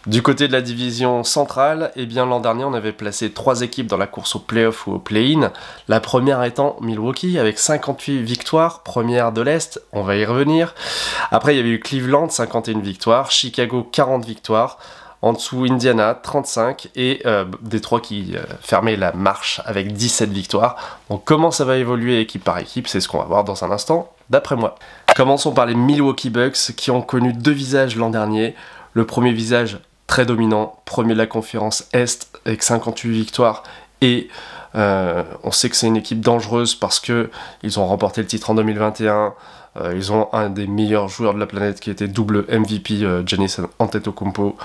Du côté de la division centrale, eh bien l'an dernier on avait placé 3 équipes dans la course au play-off ou au play-in. La première étant Milwaukee avec 58 victoires, première de l'Est, on va y revenir. Après il y avait eu Cleveland, 51 victoires, Chicago 40 victoires. En dessous, Indiana, 35, et Détroit qui fermait la marche avec 17 victoires. Donc comment ça va évoluer équipe par équipe, c'est ce qu'on va voir dans un instant, d'après moi. Commençons par les Milwaukee Bucks qui ont connu 2 visages l'an dernier. Le premier visage très dominant, premier de la conférence Est avec 58 victoires, et on sait que c'est une équipe dangereuse parce qu'ils ont remporté le titre en 2021. Ils ont un des meilleurs joueurs de la planète qui était double MVP, Giannis Antetokounmpo,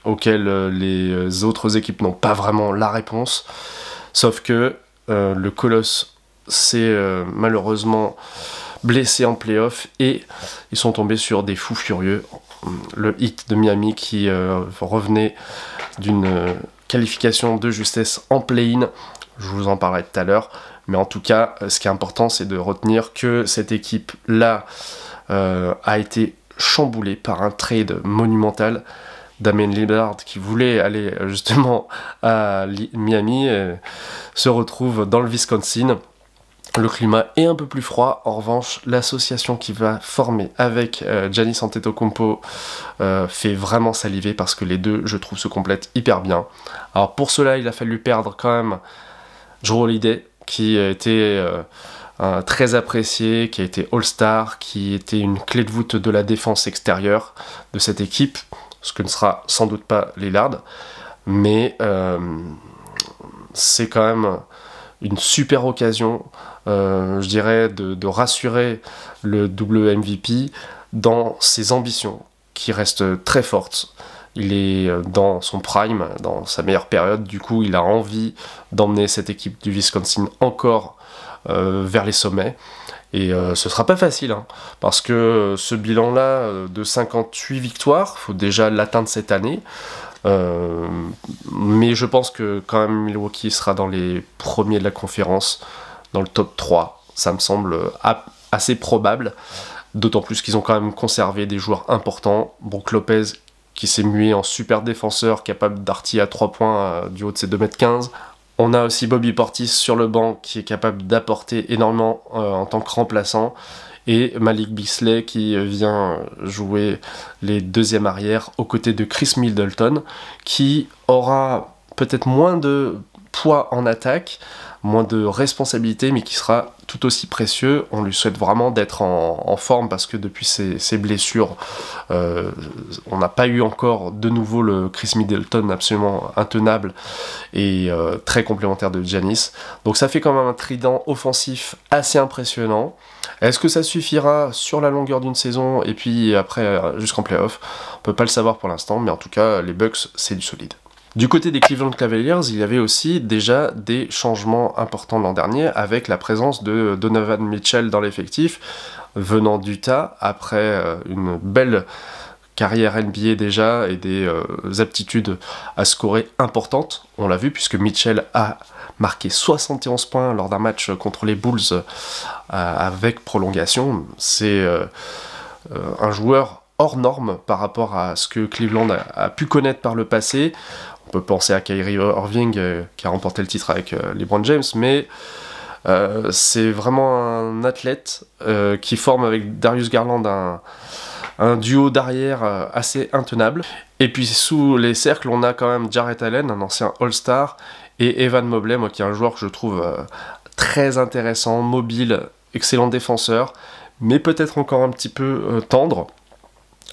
auquel les autres équipes n'ont pas vraiment la réponse. Sauf que le Colosse s'est malheureusement blessé en playoff et ils sont tombés sur des fous furieux. Le Heat de Miami qui revenait d'une qualification de justesse en play-in. Je vous en parlerai tout à l'heure. Mais en tout cas, ce qui est important, c'est de retenir que cette équipe-là a été chamboulée par un trade monumental. Damian Lillard, qui voulait aller justement à Miami, se retrouve dans le Wisconsin. Le climat est un peu plus froid. En revanche, l'association qui va former avec Giannis Antetokounmpo fait vraiment saliver parce que les deux, je trouve, se complètent hyper bien. Alors pour cela, il a fallu perdre quand même Jrue Holiday, qui a été très apprécié, qui a été All-Star, qui était une clé de voûte de la défense extérieure de cette équipe, ce que ne sera sans doute pas Lillard, mais c'est quand même une super occasion, je dirais, de rassurer le double MVP dans ses ambitions, qui restent très fortes. Il est dans son prime, dans sa meilleure période, du coup il a envie d'emmener cette équipe du Wisconsin encore vers les sommets. Et ce sera pas facile, hein, parce que ce bilan-là de 58 victoires, il faut déjà l'atteindre cette année. Mais je pense que quand même Milwaukee sera dans les premiers de la conférence, dans le top 3. Ça me semble assez probable, d'autant plus qu'ils ont quand même conservé des joueurs importants. Brook Lopez, qui s'est mué en super défenseur, capable d'artiller à 3 points du haut de ses 2,15 m. On a aussi Bobby Portis sur le banc, qui est capable d'apporter énormément en tant que remplaçant. Et Malik Beasley, qui vient jouer les deuxièmes arrières aux côtés de Chris Middleton, qui aura peut-être moins de poids en attaque, moins de responsabilité, mais qui sera tout aussi précieux. On lui souhaite vraiment d'être en forme parce que depuis ses blessures, on n'a pas eu encore de nouveau le Chris Middleton absolument intenable et très complémentaire de Giannis. Donc ça fait quand même un trident offensif assez impressionnant. Est-ce que ça suffira sur la longueur d'une saison et puis après jusqu'en playoff? On peut pas le savoir pour l'instant, mais en tout cas les Bucks c'est du solide. Du côté des Cleveland Cavaliers, il y avait aussi déjà des changements importants l'an dernier avec la présence de Donovan Mitchell dans l'effectif, venant d'Utah après une belle carrière NBA déjà et des aptitudes à scorer importantes. On l'a vu puisque Mitchell a marqué 71 points lors d'un match contre les Bulls avec prolongation. C'est un joueur hors norme par rapport à ce que Cleveland a pu connaître par le passé. On peut penser à Kyrie Irving qui a remporté le titre avec LeBron James, mais c'est vraiment un athlète qui forme avec Darius Garland un duo d'arrière assez intenable. Et puis sous les cercles, on a quand même Jarrett Allen, un ancien All-Star, et Evan Mobley, moi, qui est un joueur que je trouve très intéressant, mobile, excellent défenseur, mais peut-être encore un petit peu tendre.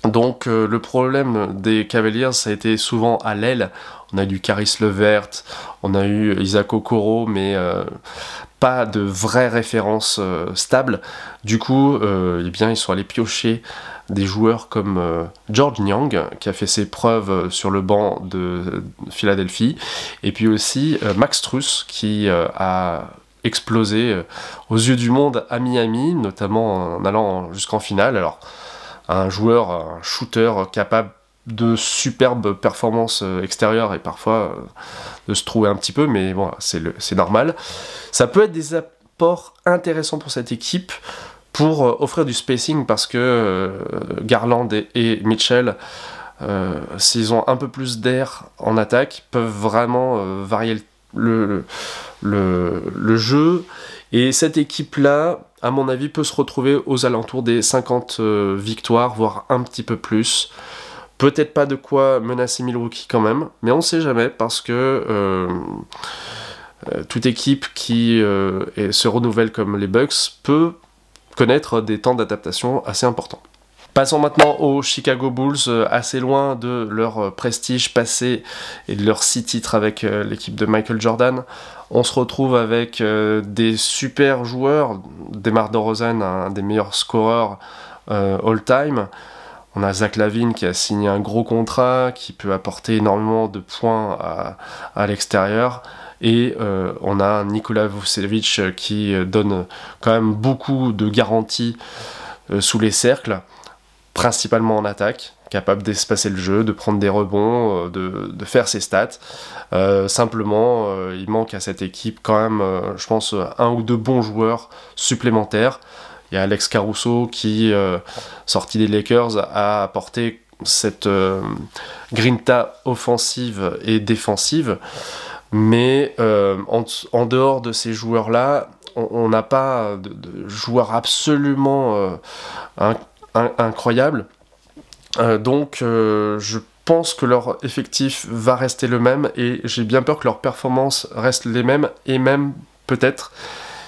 Donc le problème des Cavaliers, ça a été souvent à l'aile. On a eu Caris LeVert, on a eu Isaac Okoro, mais pas de vraie référence stable. Du coup, eh bien, ils sont allés piocher des joueurs comme George Niang, qui a fait ses preuves sur le banc de Philadelphie, et puis aussi Max Strus, qui a explosé aux yeux du monde à Miami, notamment en allant jusqu'en finale. Alors, un joueur, un shooter capable de superbes performances extérieures et parfois de se trouver un petit peu, mais bon, c'est normal. Ça peut être des apports intéressants pour cette équipe pour offrir du spacing parce que Garland et Mitchell s'ils ont un peu plus d'air en attaque, peuvent vraiment varier le jeu. Et cette équipe-là, à mon avis, peut se retrouver aux alentours des 50 victoires, voire un petit peu plus. Peut-être pas de quoi menacer Milwaukee quand même, mais on sait jamais, parce que toute équipe qui se renouvelle comme les Bucks peut connaître des temps d'adaptation assez importants. Passons maintenant aux Chicago Bulls, assez loin de leur prestige passé et de leurs 6 titres avec l'équipe de Michael Jordan. On se retrouve avec des super joueurs, DeMar DeRozan, un des meilleurs scoreurs all-time. On a Zach LaVine qui a signé un gros contrat, qui peut apporter énormément de points à l'extérieur. Et on a Nikola Vucevic qui donne quand même beaucoup de garanties sous les cercles, principalement en attaque, capable d'espacer le jeu, de prendre des rebonds, de faire ses stats. Simplement, il manque à cette équipe quand même, je pense, 1 ou 2 bons joueurs supplémentaires. Il y a Alex Caruso qui, sorti des Lakers, a apporté cette grinta offensive et défensive. Mais en dehors de ces joueurs-là, on n'a pas de joueurs absolument incroyables. Donc je pense que leur effectif va rester le même, et j'ai bien peur que leurs performances restent les mêmes, et même peut-être,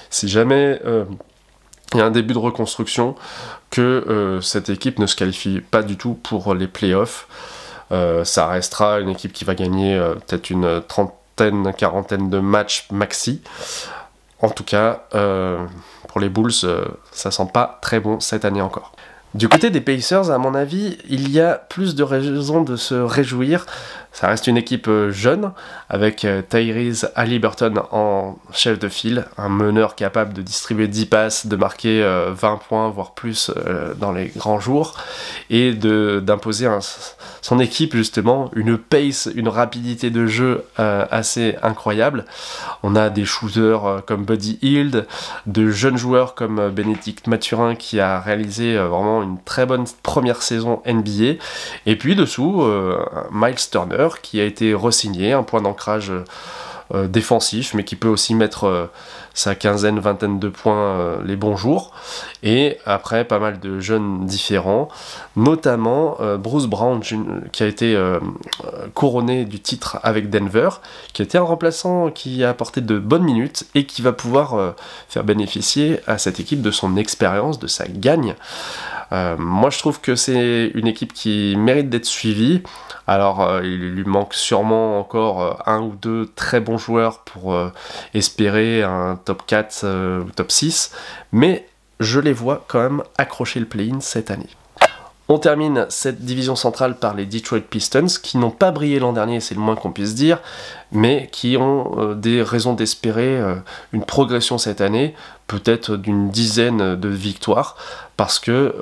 si jamais il y a un début de reconstruction, que cette équipe ne se qualifie pas du tout pour les playoffs. Ça restera une équipe qui va gagner peut-être une trentaine, quarantaine de matchs maxi. En tout cas, pour les Bulls, ça sent pas très bon cette année encore. Du côté des Pacers, à mon avis, il y a plus de raisons de se réjouir. Ça reste une équipe jeune, avec Tyrese Haliburton en chef de file, un meneur capable de distribuer 10 passes, de marquer 20 points, voire plus dans les grands jours, et d'imposer son équipe justement une pace, une rapidité de jeu assez incroyable. On a des shooters comme Buddy Hield, de jeunes joueurs comme Bénédicte Mathurin qui a réalisé vraiment une très bonne première saison NBA, et puis dessous Miles Turner qui a été re-signé, un point d'ancrage défensif, mais qui peut aussi mettre sa quinzaine, vingtaine de points les bons jours. Et après, pas mal de jeunes différents, notamment Bruce Brown, qui a été couronné du titre avec Denver, qui a été un remplaçant qui a apporté de bonnes minutes et qui va pouvoir faire bénéficier à cette équipe de son expérience, de sa gagne. Moi je trouve que c'est une équipe qui mérite d'être suivie. Alors il lui manque sûrement encore 1 ou 2 très bons joueurs pour espérer un top 4 ou top 6, mais je les vois quand même accrocher le play-in cette année. On termine cette division centrale par les Detroit Pistons, qui n'ont pas brillé l'an dernier, c'est le moins qu'on puisse dire, mais qui ont des raisons d'espérer une progression cette année, peut-être d'une dizaine de victoires, parce que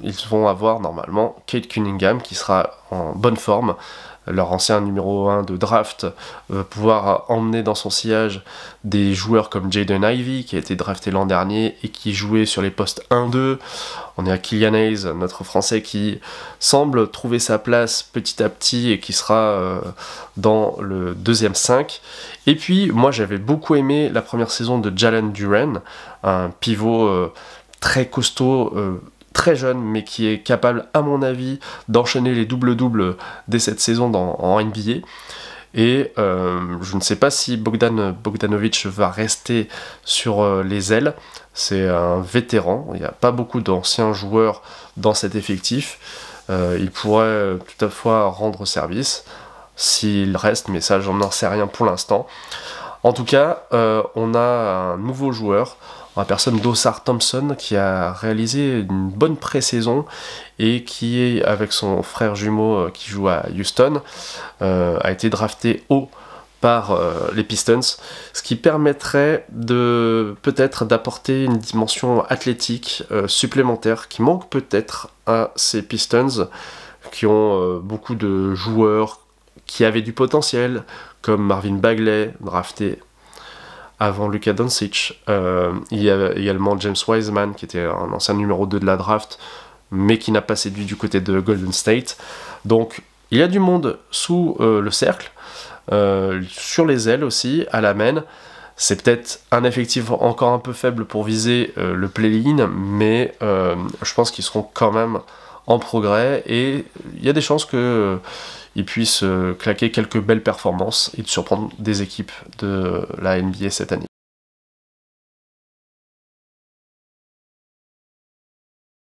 ils vont avoir normalement Cade Cunningham qui sera en bonne forme, leur ancien numéro 1 de draft, pouvoir emmener dans son sillage des joueurs comme Jaden Ivey, qui a été drafté l'an dernier et qui jouait sur les postes 1-2. On est à Killian Hayes, notre Français, qui semble trouver sa place petit à petit et qui sera dans le deuxième 5. Et puis, moi, j'avais beaucoup aimé la première saison de Jalen Duren, un pivot très costaud, très jeune, mais qui est capable, à mon avis, d'enchaîner les doubles-doubles dès cette saison en NBA. Et je ne sais pas si Bogdanovic va rester sur les ailes. C'est un vétéran, il n'y a pas beaucoup d'anciens joueurs dans cet effectif. Il pourrait tout à fait rendre service s'il reste, mais ça, j'en sais rien pour l'instant. En tout cas, on a un nouveau joueur, la personne d'Osar Thompson, qui a réalisé une bonne pré-saison et qui est, avec son frère jumeau qui joue à Houston, a été drafté haut par les Pistons, ce qui permettrait peut-être d'apporter une dimension athlétique supplémentaire qui manque peut-être à ces Pistons, qui ont beaucoup de joueurs qui avaient du potentiel, comme Marvin Bagley, drafté avant Luka Doncic. Il y a également James Wiseman, qui était un ancien numéro 2 de la draft, mais qui n'a pas séduit du côté de Golden State. Donc Il y a du monde sous le cercle, sur les ailes aussi, à la main. C'est peut-être un effectif encore un peu faible pour viser le play-in, mais je pense qu'ils seront quand même en progrès, et il y a des chances qu'ils puissent claquer quelques belles performances et de surprendre des équipes de la NBA cette année.